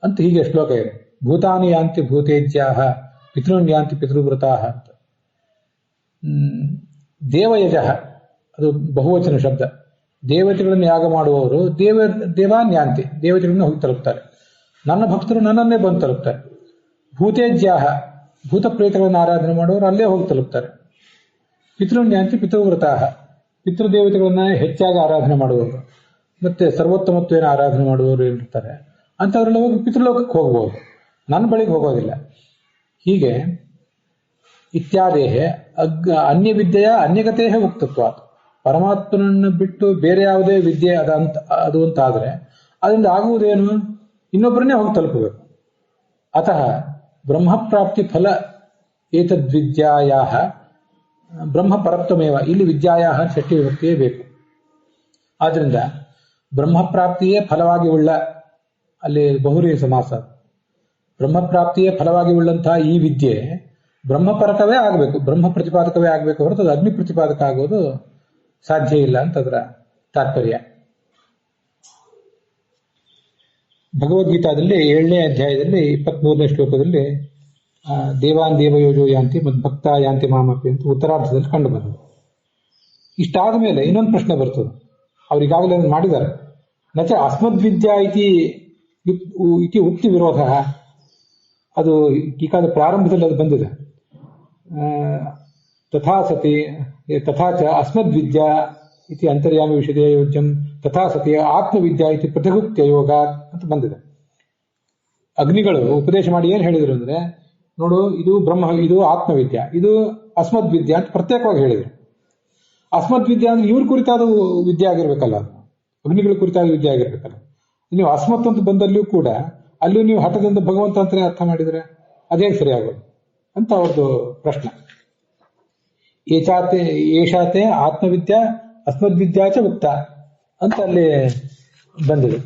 ಅಂತ ಹೀಗೆ ಶ್ಲೋಕ ಇದೆ. ಭೂತಾನಿ ಯಾಂತಿ ಭೂತೇಜ್ಯಾಹ ಪಿತೃನ್ ಯಾಂತಿ ಪಿತೃವ್ರತಾಹ ಅಂತ. ದೇವಯಜ ಅದು ಬಹುವಚನ ಶಬ್ದ. ದೇವತೆಗಳನ್ನು ಯಾಗ ಮಾಡುವವರು ದೇವಾನ್ ಯಾಂತಿ, ದೇವತೆಗಳನ್ನು ಹೋಗಿ ತಲುಪ್ತಾರೆ. ನನ್ನ ಭಕ್ತರು ನನ್ನನ್ನೇ ಬಂದು ತಲುಪ್ತಾರೆ. ಭೂತೇಜ್ಯಾಹ, ಭೂತ ಪ್ರೇತಗಳನ್ನು ಆರಾಧನೆ ಮಾಡುವವರು ಅಲ್ಲೇ ಹೋಗಿ ತಲುಪ್ತಾರೆ. ಪಿತೃನ್ ಯಾಂತಿ ಪಿತೃವ್ರತಾಹ, ಪಿತೃದೇವತೆಗಳನ್ನ ಹೆಚ್ಚಾಗಿ ಆರಾಧನೆ ಮಾಡುವವರು, ಮತ್ತೆ ಸರ್ವೋತ್ತಮತ್ವೇನ ಆರಾಧನೆ ಮಾಡುವವರು ಏನಿರ್ತಾರೆ ಅಂಥವ್ರೆಲ್ಲ ಹೋಗಿ ಪಿತೃಲೋಕಕ್ಕೆ ಹೋಗ್ಬೋದು, ನನ್ನ ಬಳಿಗೆ ಹೋಗೋದಿಲ್ಲ. ಹೀಗೆ ಇತ್ಯಾದೇಹ ಅನ್ಯ ವಿದ್ಯೆಯ ಅನ್ಯಗತೇ ಮುಕ್ತತ್ವ, ಪರಮಾತ್ಮನನ್ನು ಬಿಟ್ಟು ಬೇರೆ ಯಾವುದೇ ವಿದ್ಯೆ ಅದು ಅಂತಾದ್ರೆ ಅದರಿಂದ ಆಗುವುದೇನು? ಇನ್ನೊಬ್ಬರನ್ನೇ ಹೋಗಿ ತಲುಪಬೇಕು. ಅತಃ ಬ್ರಹ್ಮಪ್ರಾಪ್ತಿ ಫಲ ಏತದ್ವಿದ್ಯಾಯಾಹ ಬ್ರಹ್ಮಪರತ್ವಮೇವ, ಇಲ್ಲಿ ವಿದ್ಯಾಯಾಹ ಷಷ್ಠಿ ವಿಭಕ್ತಿಯೇ ಬೇಕು. ಆದ್ರಿಂದ ಬ್ರಹ್ಮಪ್ರಾಪ್ತಿಯೇ ಫಲವಾಗಿ ಉಳ್ಳ, ಅಲ್ಲಿ ಬಹುರಿ ಸಮಾಸ, ಬ್ರಹ್ಮಪ್ರಾಪ್ತಿಯೇ ಫಲವಾಗಿ ಉಳ್ಳಂತಹ ಈ ವಿದ್ಯೆ ಬ್ರಹ್ಮಪರಕವೇ ಆಗಬೇಕು, ಬ್ರಹ್ಮ ಪ್ರತಿಪಾದಕವೇ ಆಗಬೇಕು ಹೊರತು ಅದು ಅಗ್ನಿ ಪ್ರತಿಪಾದಕ ಆಗೋದು ಸಾಧ್ಯ ಇಲ್ಲ ಅಂತ ಅದರ ತಾತ್ಪರ್ಯ. ಭಗವದ್ಗೀತಾದಲ್ಲಿ 7ನೇ ಅಧ್ಯಾಯದಲ್ಲಿ 23ನೇ ಶ್ಲೋಕದಲ್ಲಿ ದೇವಾನ್ ದೇವಯೋಜೋ ಯಾಂತಿ ಮದ್ಭಕ್ತ ಯಾಂತಿ ಮಾಮಪಿ ಅಂತ ಉತ್ತರಾರ್ಧದಲ್ಲಿ ಕಂಡು ಬಂದಿದೆ. ಇಷ್ಟಾದ ಮೇಲೆ ಇನ್ನೊಂದು ಪ್ರಶ್ನೆ ಬರ್ತದೆ, ಅವ್ರಿಗಾಗಲೇ ಮಾಡಿದ್ದಾರೆ. ನಚ ಅಸ್ಮದ್ವಿದ್ಯಾ ಇತಿ ಉಕ್ತಿ ವಿರೋಧ, ಅದು ಟೀಕಾದ ಪ್ರಾರಂಭದಲ್ಲಿ ಅದು ಬಂದಿದೆ. ತಥಾ ಸತಿ ತಥಾ ಚ ಅಸ್ಮದ್ವಿದ್ಯಾ ಇತಿ ಅಂತರ್ಯಾಮಿ ವಿಷಯ ಯೋಜ್ಯಂ ತಥಾ ಸತಿ ಆತ್ಮವಿದ್ಯಾ ಇತಿ ಪೃಥಗುಕ್ತ್ಯಯೋಗ ಅಂತ ಬಂದಿದೆ. ಅಗ್ನಿಗಳು ಉಪದೇಶ ಮಾಡಿ ಏನು ಹೇಳಿದ್ರು ಅಂದ್ರೆ, ನೋಡು ಇದು ಬ್ರಹ್ಮ, ಇದು ಆತ್ಮವಿದ್ಯಾ, ಇದು ಅಸ್ಮದ್ವಿದ್ಯಾ ಅಂತ ಪ್ರತ್ಯೇಕವಾಗಿ ಹೇಳಿದ್ರು. ಅಸ್ಮದ್ವಿದ್ಯಾ ಅಂದ್ರೆ ಇವ್ರ ಕುರಿತಾದ ವಿದ್ಯೆ ಆಗಿರ್ಬೇಕಲ್ಲ, ಅಗ್ನಿಗಳ ಕುರಿತಾದ ವಿದ್ಯೆ ಆಗಿರ್ಬೇಕಲ್ಲ. ನೀವು ಅಸ್ಮತ್ ಅಂತ ಬಂದಲ್ಲಿಯೂ ಕೂಡ ಅಲ್ಲಿಯೂ ನೀವು ಹಠದಿಂದ ಭಗವಂತ ಅಂತಲೇ ಅರ್ಥ ಮಾಡಿದ್ರೆ ಅದೇನು ಸರಿಯಾಗೋದು ಅಂತ ಅವ್ರದ್ದು ಪ್ರಶ್ನೆ. ಏಷಾತೆ ಆತ್ಮವಿದ್ಯಾ ಅಸ್ಮದ್ವಿದ್ಯಾ ಚ ಉಕ್ತ ಅಂತ ಅಲ್ಲಿ ಬಂದಿದೆ.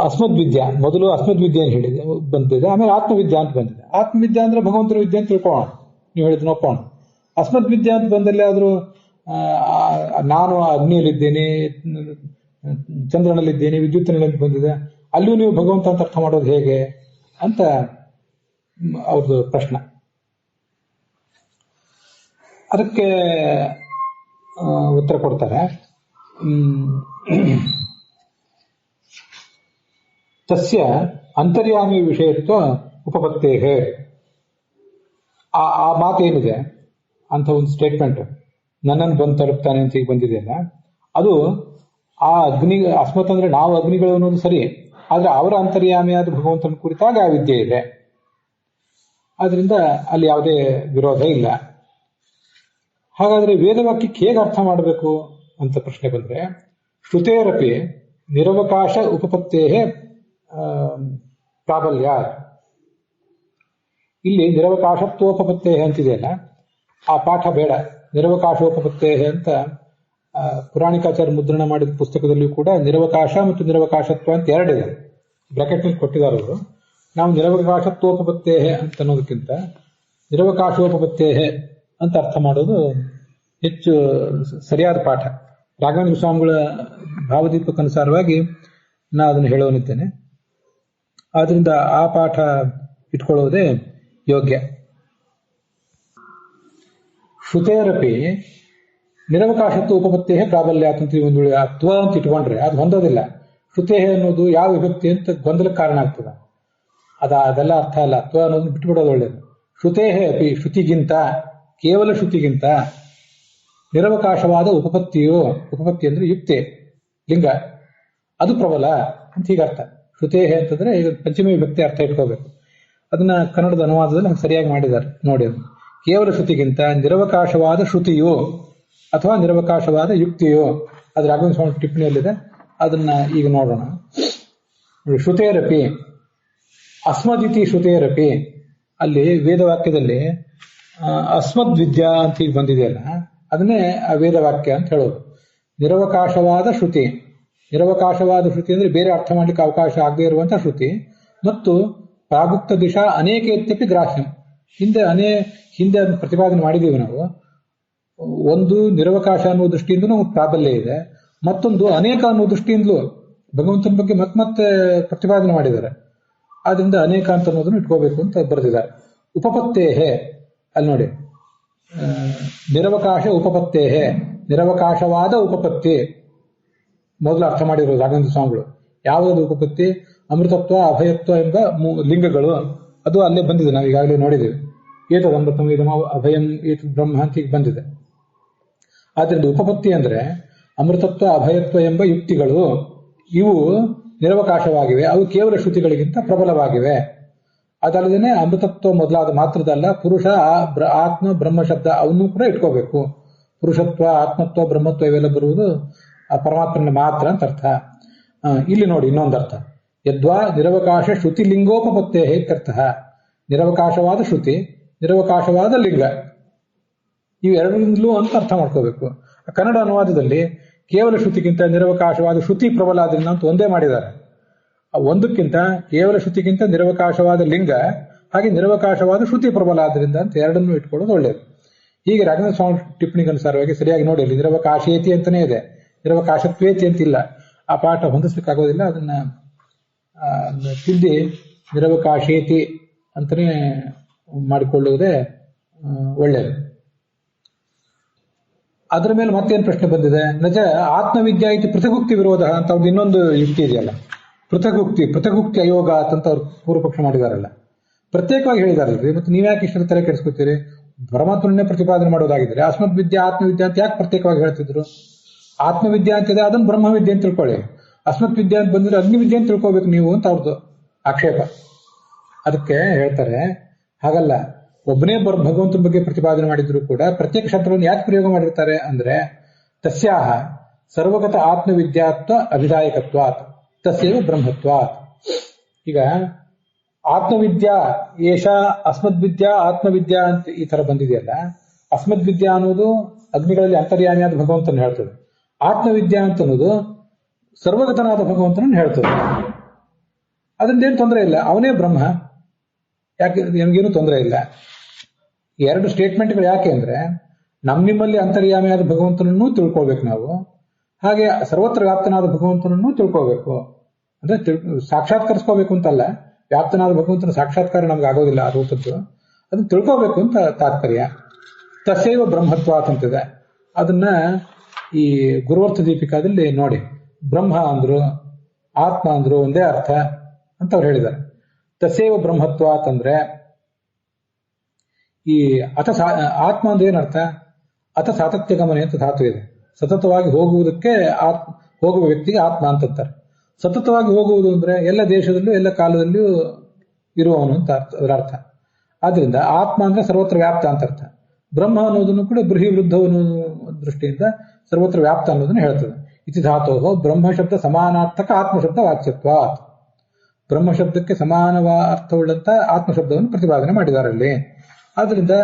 ಅಸ್ಮದ್ವಿದ್ಯಾ ಮೊದಲು ಅಸ್ಮದ್ವಿದ್ಯೆಯನ್ನು ಹೇಳಿದೆ ಬಂದಿದೆ, ಆಮೇಲೆ ಆತ್ಮವಿದ್ಯಾ ಅಂತ ಬಂದಿದೆ. ಆತ್ಮವಿದ್ಯಾ ಅಂದ್ರೆ ಭಗವಂತನ ವಿದ್ಯೆ ಅಂತ ತಿಳ್ಕೊಳ್ಳೋಣ, ನೀವು ಹೇಳಿದ್ನ ಒಪ್ಪೋಣ. ಅಸ್ಮದ್ವಿದ್ಯಾ ಅಂತ ಬಂದಲ್ಲಿ ಆದ್ರೂ ನಾನು ಅಗ್ನಿಯಲ್ಲಿದ್ದೇನೆ, ಚಂದ್ರನಲ್ಲಿದ್ದೇನೆ, ವಿದ್ಯುತ್ತಿನಲ್ಲಿ ಬಂದಿದೆ, ಅಲ್ಲಿಯೂ ನೀವು ಭಗವಂತ ಅಂತ ಅರ್ಥ ಮಾಡೋದು ಹೇಗೆ ಅಂತ ಅವ್ರದ್ದು ಪ್ರಶ್ನೆ. ಅದಕ್ಕೆ ಉತ್ತರ ಕೊಡ್ತಾರೆ, ತಸ್ಯ ಅಂತರ್ಯಾಮಿ ವಿಷಯತ್ವ ಉಪಪತ್ತೇಹೇ. ಆ ಮಾತೇನಿದೆ ಅಂತ ಒಂದು ಸ್ಟೇಟ್ಮೆಂಟ್, ನನ್ನನ್ನು ಬಂದು ತಲುಪ್ತಾನೆ ಅಂತ ಈಗ ಬಂದಿದೆಯಲ್ಲ, ಅದು ಆ ಅಗ್ನಿ ಅಸ್ಮತ್ ಅಂದ್ರೆ ನಾವು ಅಗ್ನಿಗಳು ಅನ್ನೋದು ಸರಿ, ಆದ್ರೆ ಅವರ ಅಂತರ್ಯಾಮಿಯಾದ ಭಗವಂತನ ಕುರಿತಾಗ ಆ ವಿದ್ಯೆ ಇದೆ. ಆದ್ರಿಂದ ಅಲ್ಲಿ ಯಾವುದೇ ವಿರೋಧ ಇಲ್ಲ. ಹಾಗಾದ್ರೆ ವೇದವಾಕ್ಯಕ್ಕೆ ಹೇಗೆ ಅರ್ಥ ಮಾಡಬೇಕು ಅಂತ ಪ್ರಶ್ನೆ ಬಂದ್ರೆ, ಶ್ರುತೇರಪಿ ನಿರವಕಾಶ ಉಪಪತ್ತೇ ಪ್ರಾಬಲ್ಯ. ಇಲ್ಲಿ ನಿರವಕಾಶತ್ವೋಪಪತ್ತೇ ಅಂತಿದೆಯಲ್ಲ, ಆ ಪಾಠ ಬೇಡ. ನಿರವಕಾಶೋಪಪತ್ತೇ ಅಂತ ಪುರಾಣಿಕಾಚಾರ್ಯ ಮುದ್ರಣ ಮಾಡಿದ ಪುಸ್ತಕದಲ್ಲಿಯೂ ಕೂಡ ನಿರವಕಾಶ ಮತ್ತು ನಿರವಕಾಶತ್ವ ಅಂತ ಎರಡಿದೆ, ಬ್ರಾಕೆಟ್ನಲ್ಲಿ ಕೊಟ್ಟಿದ್ದಾರೆ ಅವರು. ನಾವು ನಿರವಕಾಶತ್ವೋಪಪತ್ತೇ ಅಂತ ಅನ್ನೋದಕ್ಕಿಂತ ನಿರವಕಾಶೋಪಪತ್ತೇ ಅಂತ ಅರ್ಥ ಮಾಡೋದು ಹೆಚ್ಚು ಸರಿಯಾದ ಪಾಠ. ರಾಘವೇಂದ್ರ ಸ್ವಾಮಿಗಳ ಭಾವದೀಪಕ್ಕನುಸಾರವಾಗಿ ನಾನು ಅದನ್ನು ಹೇಳೋನಿದ್ದೇನೆ. ಆದ್ರಿಂದ ಆ ಪಾಠ ಇಟ್ಕೊಳ್ಳೋದೇ ಯೋಗ್ಯ. ಶ್ರುತೇರಪಿ ನಿರವಕಾಶತ್ವ ಉಪಪತ್ತೇ ಪ್ರಾಬಲ್ಯ ಅಂತ ಒಂದು ತ್ವ ಅಂತ ಇಟ್ಕೊಂಡ್ರೆ ಅದು ಹೊಂದೋದಿಲ್ಲ. ಶ್ರುತೇ ಅನ್ನೋದು ಯಾವ ವಿಭಕ್ತಿ ಅಂತ ಗೊಂದಲಕ್ಕೆ ಕಾರಣ ಆಗ್ತದೆ. ಅದೆಲ್ಲ ಅರ್ಥ ಅಲ್ಲ. ತ್ವ ಅನ್ನೋದನ್ನ ಬಿಟ್ಬಿಡೋದು ಒಳ್ಳೇದು. ಶ್ರುತೇ ಅಪಿ, ಶ್ರುತಿಗಿಂತ, ಕೇವಲ ಶ್ರುತಿಗಿಂತ ನಿರವಕಾಶವಾದ ಉಪಪತ್ತಿಯು, ಉಪಪತ್ತಿ ಅಂದ್ರೆ ಯುಕ್ತಿ ಲಿಂಗ, ಅದು ಪ್ರಬಲ ಅಂತ ಹೀಗೆ ಅರ್ಥ. ಶ್ರುತೇ ಅಂತಂದ್ರೆ ಈಗ ಪಂಚಮಿ ವಿಭಕ್ತಿ ಅರ್ಥ ಇಟ್ಕೋಬೇಕು. ಅದನ್ನ ಕನ್ನಡದ ಅನುವಾದದಲ್ಲಿ ಸರಿಯಾಗಿ ಮಾಡಿದ್ದಾರೆ ನೋಡಿ. ಅದು ಕೇವಲ ಶ್ರುತಿಗಿಂತ ನಿರವಕಾಶವಾದ ಶ್ರುತಿಯು ಅಥವಾ ನಿರವಕಾಶವಾದ ಯುಕ್ತಿಯು, ಅದು ರಾಘವೇಂದ್ರ ಸ್ವಾಮಿ ಟಿಪ್ಪಣಿಯಲ್ಲಿದೆ, ಅದನ್ನ ಈಗ ನೋಡೋಣ. ಶ್ರುತೇರಪಿ ಅಸ್ಮದಿತಿ ಶ್ರುತೇರಪಿ, ಅಲ್ಲಿ ವೇದವಾಕ್ಯದಲ್ಲಿ ಅಸ್ಮದ್ ವಿದ್ಯಾ ಅಂತ ಈಗ ಬಂದಿದೆಯಲ್ಲ, ಅದನ್ನೇ ವೇದವಾಕ್ಯ ಅಂತ ಹೇಳೋದು. ನಿರವಕಾಶವಾದ ಶ್ರುತಿ, ನಿರವಕಾಶವಾದ ಶ್ರುತಿ ಅಂದ್ರೆ ಬೇರೆ ಅರ್ಥ ಮಾಡ್ಲಿಕ್ಕೆ ಅವಕಾಶ ಆಗದೇ ಇರುವಂತಹ ಶ್ರುತಿ, ಮತ್ತು ಪ್ರಾಗುಕ್ತ ದಿಶಾ ಅನೇಕ ಇತ್ಯಪಿ ಗ್ರಾಹ್ಯಂ. ಹಿಂದೆ ಅದನ್ನು ಪ್ರತಿಪಾದನೆ ಮಾಡಿದ್ದೀವಿ ನಾವು. ಒಂದು ನಿರವಕಾಶ ಅನ್ನೋ ದೃಷ್ಟಿಯಿಂದ ನಮಗೆ ಪ್ರಾಬಲ್ಯ ಇದೆ, ಮತ್ತೊಂದು ಅನೇಕ ಅನ್ನೋ ದೃಷ್ಟಿಯಿಂದಲೂ ಭಗವಂತನ ಬಗ್ಗೆ ಮತ್ತೆ ಪ್ರತಿಪಾದನೆ ಮಾಡಿದ್ದಾರೆ. ಆದ್ರಿಂದ ಅನೇಕ ಅಂತ ಅನ್ನೋದನ್ನು ಇಟ್ಕೋಬೇಕು ಅಂತ ಬರೆದಿದ್ದಾರೆ. ಉಪಪತ್ತೇಹೆ ಅಲ್ಲಿ ನೋಡಿ, ನಿರವಕಾಶ ಉಪಪತ್ತೇಹೆ, ನಿರವಕಾಶವಾದ ಉಪಪತ್ತಿ ಮೊದಲು ಅರ್ಥ ಮಾಡಿರೋದು ರಾಘವೇಂದ್ರ ಸ್ವಾಮಿಗಳು. ಯಾವುದಾದ್ರು ಉಪಪತ್ತಿ? ಅಮೃತತ್ವ, ಅಭಯತ್ವ ಎಂಬ ಲಿಂಗಗಳು, ಅದು ಅಲ್ಲೇ ಬಂದಿದೆ, ನಾವು ಈಗಾಗಲೇ ನೋಡಿದ್ದೇವೆ. ಏತದ್ ಅಮೃತಂ ಇದಮ ಅಭಯಂ ಏತದ್ ಬ್ರಹ್ಮ ಅಂತ ಈಗ ಬಂದಿದೆ. ಆದ್ರಿಂದ ಉಪಪತ್ತಿ ಅಂದ್ರೆ ಅಮೃತತ್ವ, ಅಭಯತ್ವ ಎಂಬ ಯುಕ್ತಿಗಳು, ಇವು ನಿರವಕಾಶವಾಗಿವೆ, ಅವು ಕೇವಲ ಶ್ರುತಿಗಳಿಗಿಂತ ಪ್ರಬಲವಾಗಿವೆ. ಅದಲ್ಲದೆ ಅಮೃತತ್ವ ಮೊದಲಾದ ಮಾತ್ರದಲ್ಲ, ಪುರುಷ, ಆತ್ಮ, ಬ್ರಹ್ಮ ಶಬ್ದ ಅವನ್ನು ಕೂಡ ಇಟ್ಕೋಬೇಕು. ಪುರುಷತ್ವ, ಆತ್ಮತ್ವ, ಬ್ರಹ್ಮತ್ವ ಇವೆಲ್ಲ ಬರುವುದು ಆ ಪರಮಾತ್ಮನ ಮಾತ್ರ ಅಂತ ಅರ್ಥ. ಇಲ್ಲಿ ನೋಡಿ ಇನ್ನೊಂದು ಅರ್ಥ, ಯದ್ವಾ ನಿರವಕಾಶ ಶ್ರುತಿ ಲಿಂಗೋಪಪತ್ತೇ ಇತ್ಯರ್ಥ. ನಿರವಕಾಶವಾದ ಶ್ರುತಿ, ನಿರವಕಾಶವಾದ ಲಿಂಗ, ಇವೆರಡರಿಂದಲೂ ಅಂತ ಅರ್ಥ ಮಾಡ್ಕೋಬೇಕು. ಕನ್ನಡ ಅನುವಾದದಲ್ಲಿ ಕೇವಲ ಶ್ರುತಿಗಿಂತ ನಿರವಕಾಶವಾದ ಶ್ರುತಿ ಪ್ರಬಲ ಆದ್ರಿಂದ ಅಂತ ಒಂದೇ ಮಾಡಿದ್ದಾರೆ. ಒಂದಕ್ಕಿಂತ ಕೇವಲ ಶ್ರುತಿಗಿಂತ ನಿರವಕಾಶವಾದ ಲಿಂಗ, ಹಾಗೆ ನಿರವಕಾಶವಾದ ಶ್ರುತಿ ಪ್ರಬಲ ಆದ್ರಿಂದ ಅಂತ ಎರಡನ್ನೂ ಇಟ್ಕೊಳ್ಳೋದು ಒಳ್ಳೆಯದು. ಹೀಗೆ ರಾಘವೇಂದ್ರ ಸ್ವಾಮಿ ಟಿಪ್ಪಣಿಗೆ ಅನುಸಾರವಾಗಿ ಸರಿಯಾಗಿ ನೋಡಿ, ಅಲ್ಲಿ ನಿರವಕಾಶೇತಿ ಅಂತಾನೇ ಇದೆ, ನಿರವಕಾಶತ್ವೇತಿ ಅಂತಿಲ್ಲ. ಆ ಪಾಠ ಹೊಂದಿಸ್ಲಿಕ್ಕಾಗೋದಿಲ್ಲ, ಅದನ್ನ ತಿದ್ದಿ ನಿರವಕಾಶೇತಿ ಅಂತಾನೆ ಮಾಡಿಕೊಳ್ಳುವುದೇ ಒಳ್ಳೆಯದು. ಅದರ ಮೇಲೆ ಮತ್ತೇನು ಪ್ರಶ್ನೆ ಬಂದಿದೆ, ನಜ ಆತ್ಮವಿದ್ಯಾ ಇತಿ ಪೃಥಗುಕ್ತಿ ವಿರೋಧ ಅಂತ ಅವ್ರದ್ದು ಇನ್ನೊಂದು ಯುಕ್ತಿ ಇದೆಯಲ್ಲ, ಪೃಥಗುಕ್ತಿ ಅಯೋಗ ಅಂತ ಅವ್ರು ಪೂರ್ವಪಕ್ಷ ಮಾಡಿದಾರಲ್ಲ, ಪ್ರತ್ಯೇಕವಾಗಿ ಹೇಳಿದಾರಲ್ರಿ. ಮತ್ತೆ ನೀವ್ಯಾಕೆ ಇಷ್ಟರ ತಲೆ ಕೆಡಿಸ್ಕೊತೀರಿ? ಪರಮಾತ್ಮನ್ನೇ ಪ್ರತಿಪಾದನೆ ಮಾಡೋದಾಗಿದ್ರೆ ಅಸ್ಮದ್ ವಿದ್ಯಾ ಆತ್ಮವಿದ್ಯಾ ಅಂತ ಯಾಕೆ ಪ್ರತ್ಯೇಕವಾಗಿ ಹೇಳ್ತಿದ್ರು? ಆತ್ಮವಿದ್ಯಾ ಅಂತಿದೆ, ಅದನ್ನು ಬ್ರಹ್ಮವಿದ್ಯೆ ಅಂತ ತಿಳ್ಕೊಳ್ಳಿ. ಅಸ್ಮತ್ ವಿದ್ಯಾ ಅಂತ ಬಂದ್ರೆ ಅಗ್ನಿವಿದ್ಯೆ ಅಂತ ತಿಳ್ಕೊಬೇಕು ನೀವು ಅಂತ ಅವ್ರದ್ದು ಆಕ್ಷೇಪ. ಅದಕ್ಕೆ ಹೇಳ್ತಾರೆ, ಹಾಗಲ್ಲ, ಒಬ್ಬನೇ ಭಗವಂತನ ಬಗ್ಗೆ ಪ್ರತಿಪಾದನೆ ಮಾಡಿದ್ರು ಕೂಡ ಪ್ರತ್ಯೇಕ ಶಬ್ದವನ್ನು ಯಾಕೆ ಪ್ರಯೋಗ ಮಾಡಿರ್ತಾರೆ ಅಂದ್ರೆ, ತಸ್ಯಾಹ ಸರ್ವಗತ ಆತ್ಮವಿದ್ಯಾತ್ವ ಅಭಿದಾಯಕತ್ವಾತ್ ತಸ್ಯವ ಬ್ರಹ್ಮತ್ವಾತ್. ಈಗ ಆತ್ಮವಿದ್ಯಾ ಏಷ ಅಸ್ಮದ್ವಿದ್ಯಾ ಆತ್ಮವಿದ್ಯಾ ಅಂತ ಈ ತರ ಬಂದಿದೆಯಲ್ಲ, ಅಸ್ಮದ್ವಿದ್ಯಾ ಅನ್ನೋದು ಅಗ್ನಿಗಳಲ್ಲಿ ಅಂತರ್ಯಾಮಿಯಾದ ಭಗವಂತನ ಹೇಳ್ತದೆ, ಆತ್ಮವಿದ್ಯಾ ಅಂತ ಅನ್ನೋದು ಸರ್ವಗತನಾದ ಭಗವಂತನನ್ನು ಹೇಳ್ತದೆ. ಅದರಿಂದ ಏನು ತೊಂದರೆ ಇಲ್ಲ, ಅವನೇ ಬ್ರಹ್ಮ, ಯಾಕೆ ನಮಗೇನು ತೊಂದರೆ ಇಲ್ಲ. ಎರಡು ಸ್ಟೇಟ್ಮೆಂಟ್ಗಳು ಯಾಕೆ ಅಂದ್ರೆ, ನಿಮ್ಮಲ್ಲಿ ಅಂತರ್ಯಾಮಿಯಾದ ಭಗವಂತನನ್ನು ತಿಳ್ಕೊಳ್ಬೇಕು ನಾವು, ಹಾಗೆ ಸರ್ವತ್ರ ವ್ಯಾಪ್ತನಾದ ಭಗವಂತನನ್ನು ತಿಳ್ಕೋಬೇಕು. ಅಂದ್ರೆ ಸಾಕ್ಷಾತ್ಕರಿಸ್ಕೋಬೇಕು ಅಂತಲ್ಲ, ವ್ಯಾಪ್ತನಾದ ಭಗವಂತನ ಸಾಕ್ಷಾತ್ಕಾರ ನಮ್ಗೆ ಆಗೋದಿಲ್ಲ ಆ ರೂಪದ್ದು, ಅದನ್ನ ತಿಳ್ಕೋಬೇಕು ಅಂತ ತಾತ್ಪರ್ಯ. ತಸ್ಯೈವ ಬ್ರಹ್ಮತ್ವಾತ್ ಅಂತಿದೆ, ಅದನ್ನ ಈ ಗುರುವರ್ಥ ದೀಪಿಕಾದಲ್ಲಿ ನೋಡಿ. ಬ್ರಹ್ಮ ಅಂದ್ರು ಆತ್ಮ ಅಂದ್ರು ಒಂದೇ ಅರ್ಥ ಅಂತ ಅವ್ರು ಹೇಳಿದ್ದಾರೆ. ತಸ್ಯೈವ ಬ್ರಹ್ಮತ್ವಾತ್ ಅಂದ್ರೆ ಈ ಆತ್ಮ ಅಂದ್ರೆ ಏನರ್ಥ? ಅಥ ಸಾತತ್ಯ ಗಮನೆ ಅಂತ ಧಾತು ಇದೆ. ಸತತವಾಗಿ ಹೋಗುವುದಕ್ಕೆ ಹೋಗುವ ವ್ಯಕ್ತಿಗೆ ಆತ್ಮ ಅಂತಾರೆ. ಸತತವಾಗಿ ಹೋಗುವುದು ಅಂದ್ರೆ ಎಲ್ಲ ದೇಶದಲ್ಲೂ ಎಲ್ಲ ಕಾಲದಲ್ಲೂ ಇರುವವನು ಅಂತ ಅದರ ಅರ್ಥ. ಆದ್ರಿಂದ ಆತ್ಮ ಅಂದ್ರೆ ಸರ್ವತ್ರ ವ್ಯಾಪ್ತ ಅಂತ ಅರ್ಥ. ಬ್ರಹ್ಮ ಅನ್ನೋದನ್ನು ಕೂಡ ಬೃಹಿ ವೃದ್ಧವನು ದೃಷ್ಟಿಯಿಂದ ಸರ್ವತ್ರ ವ್ಯಾಪ್ತ ಅನ್ನೋದನ್ನು ಹೇಳ್ತದೆ. ಇತಿ ಧಾತೋ ಬ್ರಹ್ಮ ಶಬ್ದ ಸಮಾನಾರ್ಥಕ ಆತ್ಮಶಬ್ದ ವಾಚ್ಯತ್ವ. ಬ್ರಹ್ಮ ಶಬ್ದಕ್ಕೆ ಸಮಾನ ಅರ್ಥವುಳ್ಳಂತ ಆತ್ಮಶಬ್ದವನ್ನು ಪ್ರತಿಪಾದನೆ ಮಾಡಿದ್ದಾರೆ ಅಲ್ಲಿ. ಆದ್ರಿಂದ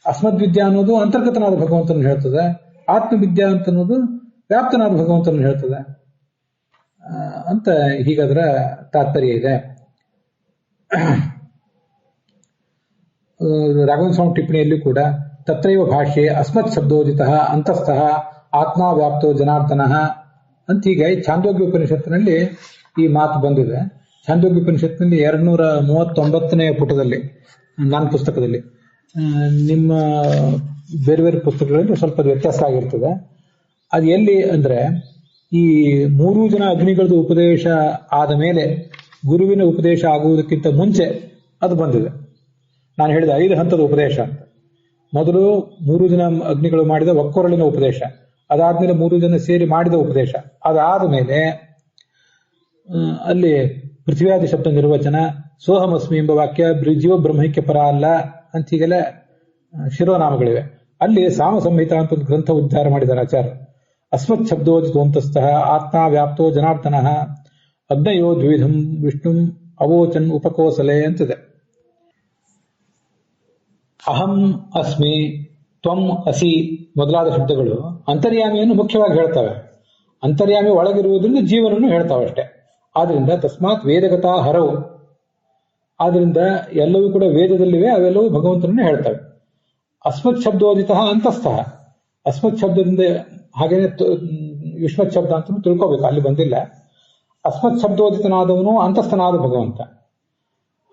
ಅಸ್ಮದ್ವಿದ್ಯಾ ಅನ್ನೋದು ಅಂತರ್ಗತನಾದ ಭಗವಂತನ ಹೇಳ್ತದೆ, ಆತ್ಮವಿದ್ಯಾ ಅಂತ ಅನ್ನೋದು ವ್ಯಾಪ್ತನಾದ ಭಗವಂತನ ಹೇಳ್ತದೆ ಅಂತ ಹೀಗದರ ತಾತ್ಪರ್ಯ ಇದೆ. ರಾಘವೇಂದ್ರ ಸ್ವಾಮಿ ಟಿಪ್ಪಣಿಯಲ್ಲಿ ಕೂಡ ತತ್ರೈವ ಭಾಷ್ಯೆ ಅಸ್ಮತ್ ಶಬ್ದೋದಿತ ಅಂತಸ್ಥಃ ಆತ್ಮ ವ್ಯಾಪ್ತೋ ಜನಾರ್ದನಃ ಅಂತ ಹೀಗೆ ಛಾಂದೋಗ್ಯ ಉಪನಿಷತ್ತಿನಲ್ಲಿ ಈ ಮಾತು ಬಂದಿದೆ. ಛಾಂದೋಗ್ಯ ಉಪನಿಷತ್ತಿನಲ್ಲಿ 239ನೇ ಪುಟದಲ್ಲಿ ನನ್ನ ಪುಸ್ತಕದಲ್ಲಿ, ನಿಮ್ಮ ಬೇರೆ ಬೇರೆ ಪುಸ್ತಕಗಳಲ್ಲಿ ಸ್ವಲ್ಪ ವ್ಯತ್ಯಾಸ ಆಗಿರ್ತದೆ. ಅದು ಎಲ್ಲಿ ಅಂದ್ರೆ ಈ 3 ಜನ ಅಗ್ನಿಗಳದ್ದು ಉಪದೇಶ ಆದ ಮೇಲೆ ಗುರುವಿನ ಉಪದೇಶ ಆಗುವುದಕ್ಕಿಂತ ಮುಂಚೆ ಅದು ಬಂದಿದೆ. ನಾನು ಹೇಳಿದ 5 ಹಂತದ ಉಪದೇಶ ಅಂತ. ಮೊದಲು 3 ಜನ ಅಗ್ನಿಗಳು ಮಾಡಿದ ಒಕ್ಕೊರಳಿನ ಉಪದೇಶ, ಅದಾದ್ಮೇಲೆ 3 ಜನ ಸೇರಿ ಮಾಡಿದ ಉಪದೇಶ, ಅದಾದ ಮೇಲೆ ಅಲ್ಲಿ ಪೃಥ್ವಿಯಾದಿ ಶಬ್ದ ನಿರ್ವಚನ, ಸೋಹಮಸ್ಮಿ ಎಂಬ ವಾಕ್ಯ ಜೀವ ಬ್ರಹ್ಮೈಕ್ಯ ಪರ ಅಲ್ಲ ಅಂತ ಹೀಗೆಲ್ಲ ಶಿರೋನಾಮಗಳಿವೆ. ಅಲ್ಲಿ ಸಾಮ ಸಂಹಿತ ಅಂತ ಒಂದು ಗ್ರಂಥ ಉದ್ಧಾರ ಮಾಡಿದ್ದಾರೆ ಆಚಾರ್ಯ. ಅಸ್ಮತ್ ಶಬ್ದೋಜಿತೋಂತಸ್ಥಃ ಆತ್ಮ ವ್ಯಾಪ್ತೋ ಜನಾರ್ದನಃ ಅಗ್ನಯೋ ದ್ವಿಧಂ ವಿಷ್ಣುಂ ಅವೋಚನ್ ಉಪಕೋಸಲೆ ಅಂತಿದೆ. ಅಹಂ ಅಸ್ಮಿ ತ್ವಂ ಅಸಿ ಮೊದಲಾದ ಶಬ್ದಗಳು ಅಂತರ್ಯಾಮಿಯನ್ನು ಮುಖ್ಯವಾಗಿ ಹೇಳ್ತವೆ. ಅಂತರ್ಯಾಮಿ ಒಳಗಿರುವುದರಿಂದ ಜೀವನನ್ನು ಹೇಳ್ತಾವಷ್ಟೇ. ಆದ್ರಿಂದ ತಸ್ಮಾತ್ ವೇದಗತಾ ಹರವು, ಆದ್ರಿಂದ ಎಲ್ಲವೂ ಕೂಡ ವೇದದಲ್ಲಿವೆ, ಅವೆಲ್ಲವೂ ಭಗವಂತನನ್ನೇ ಹೇಳ್ತವೆ. ಅಸ್ಮತ್ ಶಬ್ದೋದಿತ ಅಂತಸ್ಥಃ, ಅಸ್ಮತ್ ಶಬ್ದದಿಂದ ಹಾಗೇನೆ ಯುಷ್ಮತ್ ಶಬ್ದ ಅಂತ ತಿಳ್ಕೋಬೇಕು, ಅಲ್ಲಿ ಬಂದಿಲ್ಲ. ಅಸ್ಮತ್ ಶಬ್ದೋದಿತನಾದವನು ಅಂತಸ್ಥನಾದ ಭಗವಂತ,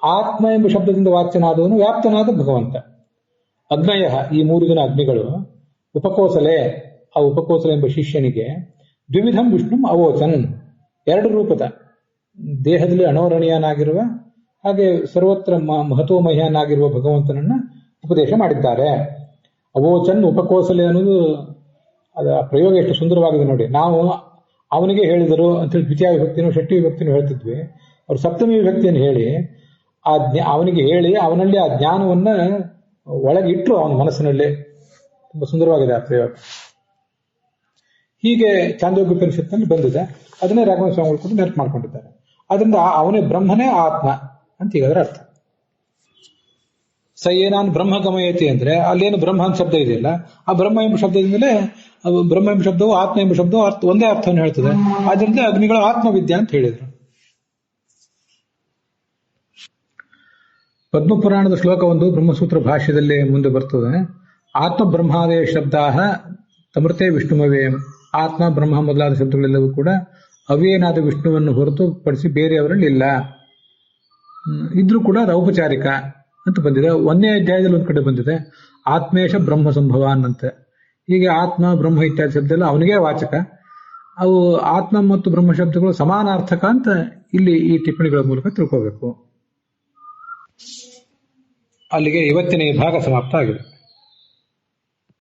ಆತ್ಮ ಎಂಬ ಶಬ್ದದಿಂದ ವಾಚ್ಯನಾದವನು ವ್ಯಾಪ್ತನಾದ ಭಗವಂತ. ಅಗ್ನಯ ಈ 3 ಜನ ಅಗ್ನಿಗಳು ಉಪಕೋಸಲೆ, ಆ ಉಪಕೋಸಲೆ ಎಂಬ ಶಿಷ್ಯನಿಗೆ ದ್ವಿವಿಧಂ ವಿಷ್ಣು ಅವೋಚನ್ 2 ರೂಪದ ದೇಹದಲ್ಲಿ ಅಣೋರಣೀಯನಾಗಿರುವ ಹಾಗೆ ಸರ್ವತ್ರ ಮಹತೋಮಹ್ಯನಾಗಿರುವ ಭಗವಂತನನ್ನ ಉಪದೇಶ ಮಾಡಿದ್ದಾರೆ. ಅವೋಚನ್ ಉಪಕೋಸಲೆ ಅನ್ನೋದು ಅದ ಪ್ರಯೋಗ ಎಷ್ಟು ಸುಂದರವಾಗಿದೆ ನೋಡಿ. ನಾವು ಅವನಿಗೆ ಹೇಳಿದರು ಅಂತೇಳಿ ದ್ವಿತೀಯ ವಿಭಕ್ತಿನೂ ಷಷ್ಠಿ ವಿಭಕ್ತಿನೂ ಹೇಳ್ತಿದ್ವಿ. ಅವ್ರು ಸಪ್ತಮಿ ವಿಭಕ್ತಿಯನ್ನು ಹೇಳಿ ಅವನಿಗೆ ಹೇಳಿ ಅವನಲ್ಲಿ ಆ ಜ್ಞಾನವನ್ನ ಒಳಗಿಟ್ರು ಅವನ ಮನಸ್ಸಿನಲ್ಲಿ. ತುಂಬಾ ಸುಂದರವಾಗಿದೆ ಆ ಪ್ರಯೋಗ. ಹೀಗೆ ಚಾಂದೋಗ್ಯ ಉಪನಿಷತ್ತಿನಲ್ಲಿ ಬಂದಿದೆ. ಅದನ್ನೇ ರಾಘವೇಂದ್ರ ಸ್ವಾಮಿಗಳು ಕೂಡ ನೆನಪು ಮಾಡ್ಕೊಂಡಿದ್ದಾರೆ. ಅದರಿಂದ ಅವನೇ ಬ್ರಹ್ಮನೇ ಆತ್ಮ ಅಂತ ಈಗ ಅದರ ಅರ್ಥ. ಸ ಏನಾನ್ ಬ್ರಹ್ಮ ಗಮಯತಿ ಅಂದ್ರೆ ಅಲ್ಲೇನು ಬ್ರಹ್ಮ ಅಂತ ಶಬ್ದ ಇದೆಯಲ್ಲ, ಆ ಬ್ರಹ್ಮ ಎಂಬ ಶಬ್ದದಿಂದಲೇ ಬ್ರಹ್ಮ ಎಂಬ ಶಬ್ದವು ಆತ್ಮ ಎಂಬ ಶಬ್ದವು ಒಂದೇ ಅರ್ಥವನ್ನು ಹೇಳ್ತದೆ. ಆದ್ರಿಂದ ಅಗ್ನಿಗಳು ಆತ್ಮವಿದ್ಯಾ ಅಂತ ಹೇಳಿದ್ರು. ಪದ್ಮಪುರಾಣದ ಶ್ಲೋಕ ಒಂದು ಬ್ರಹ್ಮಸೂತ್ರ ಭಾಷ್ಯದಲ್ಲಿ ಮುಂದೆ ಬರ್ತದೆ. ಆತ್ಮ ಬ್ರಹ್ಮಾದಯ ಶಬ್ದಾಹ ತಮೃತೆ ವಿಷ್ಣುಮವೇ. ಆತ್ಮ ಬ್ರಹ್ಮ ಮೊದಲಾದ ಶಬ್ದಗಳೆಲ್ಲವೂ ಕೂಡ ಅವ್ಯಯನಾದ ವಿಷ್ಣುವನ್ನು ಹೊರತುಪಡಿಸಿ ಬೇರೆಯವರಲ್ಲಿ ಇಲ್ಲ. ಇದ್ರೂ ಕೂಡ ಅದು ಔಪಚಾರಿಕ ಅಂತ ಬಂದಿದೆ. 1ನೇ ಅಧ್ಯಾಯದಲ್ಲಿ ಒಂದು ಕಡೆ ಬಂದಿದೆ ಆತ್ಮೇಶ ಬ್ರಹ್ಮ ಸಂಭವ ಅನ್ನಂತೆ. ಹೀಗೆ ಆತ್ಮ ಬ್ರಹ್ಮ ಇತ್ಯಾದಿ ಶಬ್ದ ಎಲ್ಲ ಅವನಿಗೆ ವಾಚಕ. ಅವು ಆತ್ಮ ಮತ್ತು ಬ್ರಹ್ಮ ಶಬ್ದಗಳು ಸಮಾನಾರ್ಥಕ ಅಂತ ಇಲ್ಲಿ ಈ ಟಿಪ್ಪಣಿಗಳ ಮೂಲಕ ತಿಳ್ಕೋಬೇಕು. ಅಲ್ಲಿಗೆ ಇವತ್ತಿನ ಈ ಭಾಗ ಸಮಾಪ್ತ ಆಗಿದೆ.